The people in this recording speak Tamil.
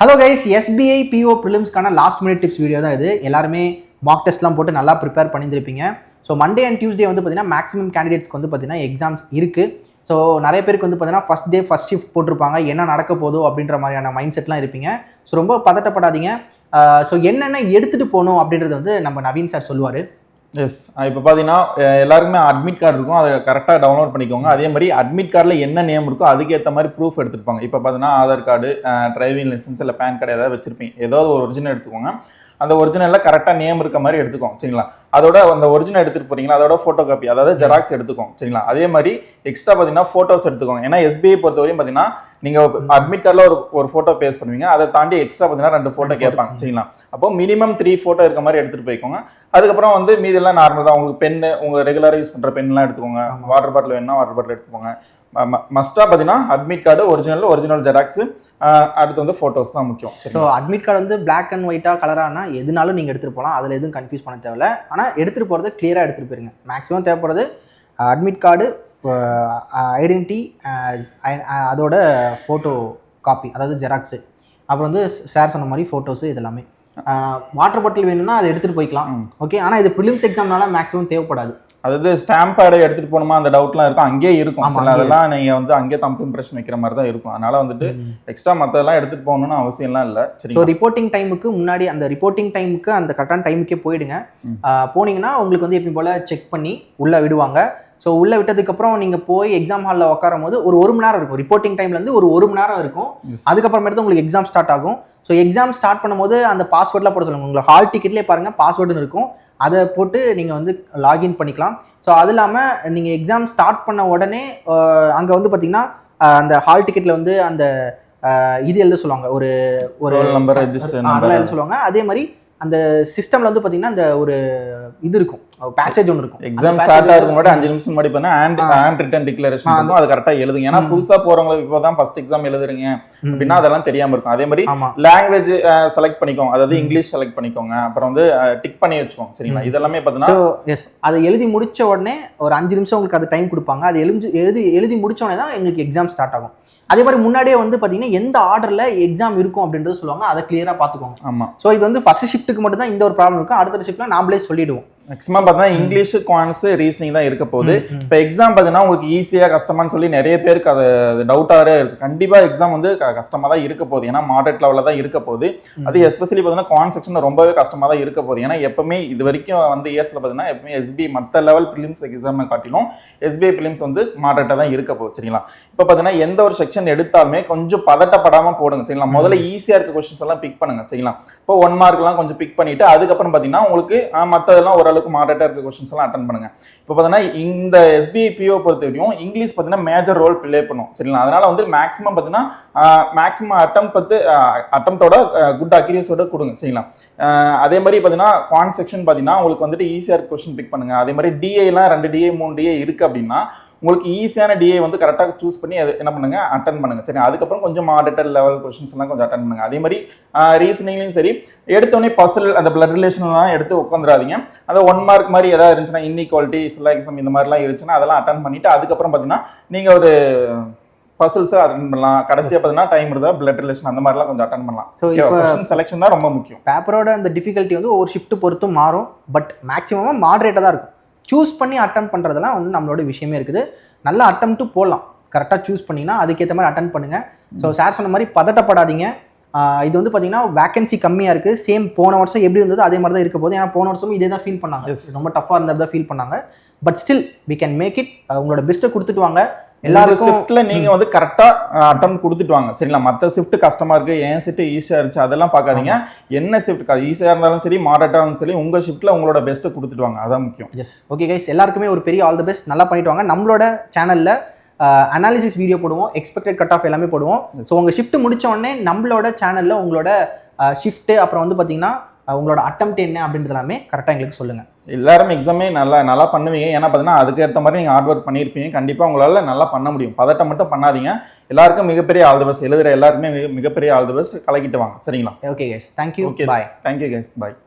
ஹலோ கைஸ், எஸ்பிஐ பிஓ ப்ரிலிம்ஸ்க்கான லாஸ்ட் மினிட் டிப்ஸ் வீடியோ தான் இது. எல்லாருமே மார்க் டெஸ்ட்லாம் போட்டு நல்லா ப்ரிப்பேர் பண்ணியிருப்பீங்க. ஸோ மண்டே அண்ட் டியூஸ்டே வந்து பார்த்தீங்கன்னா மேக்ஸிமம் கேண்டிடேட்ஸ்க்கு வந்து பார்த்தீங்கன்னா எக்ஸாம்ஸ் இருக்குது. ஸோ நிறைய பேருக்கு வந்து பார்த்தீங்கன்னா ஃபஸ்ட் டே ஃபஸ்ட் ஷிஃப்ட் போட்டிருப்பாங்க, என்ன நடக்க போதோ அப்படின்ற மாதிரியான மைண்ட் செட்லாம் இருப்பீங்க. ஸோ ரொம்ப பதட்டப்படாதீங்க. ஸோ என்னென்ன எடுத்துகிட்டு போகணும் அப்படின்றது வந்து நம்ம நவீன் சார் சொல்லுவார். எஸ், இப்போ பார்த்தீங்கன்னா எல்லாருக்குமே அட்மிட் கார்டு இருக்கும், அதை கரெக்டாக டவுன்லோட் பண்ணிக்கோங்க. அதே மாதிரி அட்மிட் கார்டில் என்ன நேம் இருக்கோ அதுக்கேற்ற மாதிரி ப்ரூஃப் எடுத்துருப்பாங்க. இப்போ பார்த்தீங்கன்னா ஆதார் கார்டு, டிரைவிங் லைசன்ஸ் இல்லை பேன் கார்டு ஏதாவது வச்சிருப்பீங்க, ஏதாவது ஒரு ஒரிஜினல் எடுத்துக்கோங்க. அந்த ஒரிஜினலில் கரெக்டாக நேம் இருக்க மாதிரி எடுத்துக்கோங்க, சரிங்களா? அதோட அந்த ஒரிஜினல் எடுத்துகிட்டு போறீங்களா, அதோட ஃபோட்டோ காப்பி, அதாவது ஜெராக்ஸ் எடுத்துக்கோங்க, சரிங்களா? அதே மாதிரி எக்ஸ்ட்ரா பார்த்தீங்கன்னா ஃபோட்டோஸ் எடுத்துக்கோங்க. ஏன்னா எஸ்பிஐ பொறுத்தவரையும் பார்த்தீங்கன்னா நீங்கள் அட்மிட் கார்டில் ஒரு ஃபோட்டோ பேஸ் பண்ணுவீங்க, அதை தாண்டி எக்ஸ்ட்ரா பார்த்தீங்கன்னா 2 ஃபோட்டோ கேட்பாங்க, சரிங்களா? அப்போ மினிமம் 3 ஃபோட்டோ இருக்க மாதிரி எடுத்துகிட்டு போய்க்கோங்க. அதுக்கப்புறம் வந்து மீதெல்லாம் நார்மல் தான். உங்களுக்கு பென்னு, உங்கள் ரெகுலராக யூஸ் பண்ணுற பென்லாம் எடுத்துக்கோங்க. வாட்டர் பாட்டில் வேணும்னா வாட்டர் பாட்டில் எடுத்துக்கோங்க. மஸ்ட்டாக பார்த்தீங்கன்னா அட்மிட் கார்டு, ஒரிஜினல் ஜெராக்ஸ், அடுத்து வந்து ஃபோட்டோஸ் தான் முக்கியம். ஸோ அட்மிட் கார்டு வந்து பிளாக் அண்ட் ஒயிட்டாக கலரானா எதுனாலும் நீங்கள் எடுத்துகிட்டு போகலாம், அதில் எதுவும் கன்ஃபியூஸ் பண்ண தேவையில்ல. ஆனால் எடுத்துகிட்டு போகிறது கிளியராக எடுத்துகிட்டு போயிருங்க. மேக்ஸிமம் தேவைப்படுறது அட்மிட் கார்டு, ஐடென்டிட்டி, அதோட ஃபோட்டோ காப்பி, அதாவது ஜெராக்ஸு, அப்புறம் வந்து சார் சொன்ன மாதிரி ஃபோட்டோஸு, இதெல்லாமே. வாட்டர் பாட்டில் வேணும்னா அதை எடுத்துகிட்டு போய்க்கலாம், ஓகே. ஆனால் இது ப்ரிலிம்ஸ் எக்ஸாம்னால மேக்ஸிமம் தேவைப்படாது. அதாவது ஸ்டாம்ப் பேடை எடுத்துகிட்டு போகணுமா, அந்த டவுட்லாம் இருக்கும், அங்கேயே இருக்கும். அதெல்லாம் நீங்கள் வந்து அங்கேயே தம்ப் இம்ப்ரெஷன் வைக்கிற மாதிரி தான் இருக்கும். அதனால வந்துட்டு எக்ஸ்ட்ரா மற்றதெல்லாம் எடுத்துகிட்டு போகணும்னு அவசியம்லாம் இல்லை, சரி. ஸோ ரிப்போர்ட்டிங் டைமுக்கு முன்னாடி அந்த ரிப்போர்ட்டிங் டைமுக்கு அந்த கரெக்டான டைமுக்கே போயிடுங்க. போனீங்கன்னா உங்களுக்கு வந்து எப்பயும் போல் செக் பண்ணி உள்ளே விடுவாங்க. ஸோ உள்ளே விட்டதுக்கப்புறம் நீங்கள் போய் எக்ஸாம் ஹாலில் உட்காரும் போது ஒரு 1 மணி நேரம் இருக்கும். ரிப்போர்ட்டிங் டைம்லேருந்து ஒரு மணி நேரம் இருக்கும். அதுக்கப்புறமேட்டு தான் உங்களுக்கு எக்ஸாம் ஸ்டார்ட் ஆகும். ஸோ எக்ஸாம் ஸ்டார்ட் பண்ணும்போது அந்த பாஸ்வேர்ட்லாம் போட சொல்லுவாங்க. உங்களுக்கு ஹால் டிக்கெட்லேயே பாருங்கள் பாஸ்வேர்டுன்னு இருக்கும், அதை போட்டு நீங்கள் வந்து லாகின் பண்ணிக்கலாம். ஸோ அது இல்லாமல் நீங்கள் எக்ஸாம் ஸ்டார்ட் பண்ண உடனே அங்கே வந்து பார்த்தீங்கன்னா அந்த ஹால் டிக்கெட்டில் வந்து அந்த இது எழுத சொல்லுவாங்க, ஒரு நம்பர் அதெல்லாம் எழுத சொல்லுவாங்க. அதே மாதிரி அந்த சிஸ்டம்ல வந்து பார்த்தீங்கன்னா அந்த ஒரு இது இருக்கும், பேசேஜ் ஒன்று இருக்கும். எக்ஸாம் ஸ்டார்ட் ஆகிறதுக்கு முன்னாடி 5 நிமிஷம் முன்னாடி பண்ணா ஹேண்ட் ரிட்டன் டிக்ளரேஷன் இருக்கும், அது கரெக்டாக எழுதுங்க. ஏன்னா புதுசாக போகிறவங்களுக்கு இப்போ தான் ஃபர்ஸ்ட் எக்ஸாம் எழுதுறீங்க அப்படின்னா அதெல்லாம் தெரியாமல் இருக்கும். அதே மாதிரி லாங்குவேஜ் செலக்ட் பண்ணிக்கோங்க, அதாவது இங்கிலீஷ் செலக்ட் பண்ணிக்கோங்க, அப்புறம் வந்து டிக் பண்ணி வச்சுக்கோங்க, சரிங்களா? இதெல்லாமே பார்த்தீங்கன்னா அதை எழுதி முடிச்ச உடனே ஒரு 5 நிமிஷம் உங்களுக்கு அது டைம் கொடுப்பாங்க. அது எழுதி முடிச்ச உடனே தான் எங்களுக்கு எக்ஸாம் ஸ்டார்ட் ஆகும். அதே மாதிரி முன்னாடியே வந்து பார்த்தீங்கன்னா எந்த ஆர்டரில் எக்ஸாம் இருக்கும் அப்படின்றது சொல்லுவாங்க, அதை கிளியராக பார்த்துக்கோங்க. ஆமாம். ஸோ இது வந்து ஃபர்ஸ்ட் ஷிஃப்ட்டுக்கு மட்டும் தான் இந்த ஒரு ப்ராப்ளம் இருக்கும். அடுத்த ஷிஃப்ட்ல நாமளே சொல்லிடுவோம். மேக்ஸிமம் பார்த்தீங்கன்னா இங்கிலீஷ், குவான்ஸ், ரீசனிங் தான் இருக்க போகுது. இப்போ எக்ஸாம் பார்த்தீங்கன்னா உங்களுக்கு ஈஸியாக கஷ்டமானு சொல்லி நிறைய பேருக்கு அது டவுட்டாகவே இருக்கு. கண்டிப்பாக எக்ஸாம் வந்து கஷ்டமாக தான் இருக்க போகுது, ஏன்னா மாடரேட் லெவலில் தான் இருக்க போகுது. அது எஸ்பெஷலி பார்த்தீங்கன்னா குவான் செக்ஷன் ரொம்பவே கஷ்டமாக தான் இருக்க போகுது. ஏன்னா எப்பவுமே இது வரைக்கும் வந்து இயர்ஸில் பார்த்தீங்கன்னா எப்பவுமே எஸ்பிஐ மற்ற லெவல் ப்ரிலிம்ஸ் எக்ஸாமை காட்டிலும் எஸ்பிஐ ப்ரிலிம்ஸ் வந்து மாடரேட்டாக தான் இருக்க போகுது, சரிங்களா? இப்போ பார்த்தீங்கன்னா எந்த ஒரு செக்ஷன் எடுத்தாலுமே கொஞ்சம் பதட்டப்படாமல் போடுங்க, சரிங்களா? முதல்ல ஈஸியாக இருக்க கொஸ்டின்ஸ் எல்லாம் பிக் பண்ணுங்க, சரிங்களா? இப்போ 1 மார்க்லாம் கொஞ்சம் பிக் பண்ணிட்டு அதுக்கப்புறம் பார்த்தீங்கன்னா உங்களுக்கு மற்றதெல்லாம் ஓரளவுக்கு மாடரேட்டாக இருக்க கொஸ்டின்ஸ் எல்லாம் அட்டன் பண்ணுங்க. இப்போ பார்த்தீங்கன்னா இந்த எஸ்பிஐ பிஓ பொறுத்த வரைக்கும் இங்கிலீஷ் பார்த்தீங்கன்னா மேஜர் ரோல் பிளே பண்ணும், சரிங்களா? அதனால வந்து மேக்ஸிமம் பார்த்தீங்கன்னா மேக்ஸிமம் அட்டம்ப்டோட குட் அக்யூரஸியோட கொடுங்க, சரிங்களா? அதே மாதிரி பார்த்தீங்கன்னா குவான் செக்ஷன் பார்த்தீங்கன்னா உங்களுக்கு வந்துட்டு ஈஸியாக இருக்க கொஸ்டின் பிக் பண்ணுங்க. அதே மாதிரி டிஏலாம் 2 டிஏ 3 டிஏ இருக்கு அப்படின்னா உங்களுக்கு ஈஸியான டிஏ வந்து கரெக்டாக சூஸ் பண்ணி அது என்ன பண்ணுங்க, அட்டன் பண்ணுங்க, சரி. அதுக்கப்புறம் கொஞ்சம் மாடரேட்டட் லெவல் கொஸ்டின்ஸ் எல்லாம் கொஞ்சம் அட்டன் பண்ணுங்க. அதே மாதிரி ரீசனிங்லையும் சரி, எடுத்தோடனே பசில் அந்த பிளட் ரிலேஷன்லாம் எடுத்து உட்காந்துடாதீங்க. அந்த 1 மார்க் மாதிரி ஏதாவது இருந்துச்சுன்னா, இன்இக்வாலிட்டி, சிலெக்ஷன் இந்த மாதிரிலாம் இருந்துச்சுன்னா அதெல்லாம் அட்டன் பண்ணிட்டு அதுக்கப்புறம் பார்த்தீங்கன்னா நீங்கள் ஒரு பசில்ஸை அட்டன் பண்ணலாம். கடைசியாக பார்த்தீங்கன்னா டைம் இருந்தால் பிளட் ரிலேஷன் அந்த மாதிரிலாம் கொஞ்சம் அட்டன் பண்ணலாம். ஸோ கொஸ்டின் செலெக்ஷன் தான் ரொம்ப முக்கியம். பேப்பரோட அந்த டிஃபிகல்ட்டி வந்து ஒவ்வொரு ஷிஃப்ட் பொறுத்தும் மாறும், பட் மேக்ஸிமமாக மாடரேட்டாக தான் இருக்கும். சூஸ் பண்ணி அட்டன் பண்ணுறதுலாம் வந்து நம்மளோட விஷயமே இருக்குது. நல்லா அட்டம்ப்ட்டு போடலாம், கரெக்டாக சூஸ் பண்ணிங்கன்னா அதுக்கேற்ற மாதிரி அட்டன் பண்ணுங்கள். ஸோ சார் சொன்ன மாதிரி பதட்டப்படாதீங்க. இது வந்து பார்த்தீங்கன்னா வேகன்சி கம்மியாக இருக்குது. சேம் போன வருஷம் எப்படி இருந்தது அதே மாதிரி தான் இருக்க போகுது. ஏன்னா போன வருஷமும் இதே தான் ஃபீல் பண்ணாங்க, ரொம்ப டஃப்பாக இருந்தது தான் ஃபீல் பண்ணாங்க. But still we can make it. உங்களோட பெஸ்ட்டை கொடுத்துட்டு வாங்க. எல்லாரும் ஷிஃப்ட்ல நீங்க வந்து கரெக்டா அட்டம் கொடுத்துட்டு வாங்க, சரிங்களா? மற்ற ஷிஃப்ட் கஷ்டமா இருக்கு, என் ஷிஃப்ட் ஈஸியா இருந்துச்சு அதெல்லாம் பார்க்காதீங்க. என்ன ஷிஃப்ட் ஈஸியா இருந்தாலும் சரி, மாடரேட்டா இருந்தாலும் சரி, உங்க ஷிஃப்ட்ல உங்களோட பெஸ்ட்டை கொடுத்துட்டு வாங்க, அதான் முக்கியம். எஸ், ஓகே கைஸ், எல்லாருக்குமே ஒரு பெரிய ஆல் தி பெஸ்ட். நல்லா பண்ணிட்டு வாங்க. நம்மளோட சேனல்ல அனாலிசிஸ் வீடியோ போடுவோம், எக்ஸ்பெக்டட் கட் ஆஃப் எல்லாமே போடுவோம். ஸோ உங்கள் ஷிஃப்ட் முடிச்ச உடனே நம்மளோட சேனலில் உங்களோட ஷிஃப்ட்டு அப்புறம் வந்து பார்த்தீங்கன்னா உங்களோட அட்டம்ப்ட் என்ன அப்படின்றது எல்லாமே கரெக்டாக எங்களுக்கு சொல்லுங்கள். எல்லாரும் எக்ஸாமே நல்லா பண்ணுவீங்க. ஏன்னா பார்த்தீங்கன்னா அதுக்கேற்ற மாதிரி நீங்கள் ஹார்ட் ஒர்க் பண்ணியிருப்பீங்க. கண்டிப்பாக உங்களால் நல்லா பண்ண முடியும். பதட்டம் மட்டும் பண்ணாதீங்க. எல்லாருக்கும் மிகப்பெரிய ஆல் தி பெஸ்ட். எழுதுகிற எல்லாருக்குமே மிகப்பெரிய ஆல் தி பெஸ்ட். கலக்கிட்டு வாங்க, சரிங்களா? ஓகே கைஸ், தேங்க்யூ, பாய். தேங்க்யூ கைஸ், பாய்.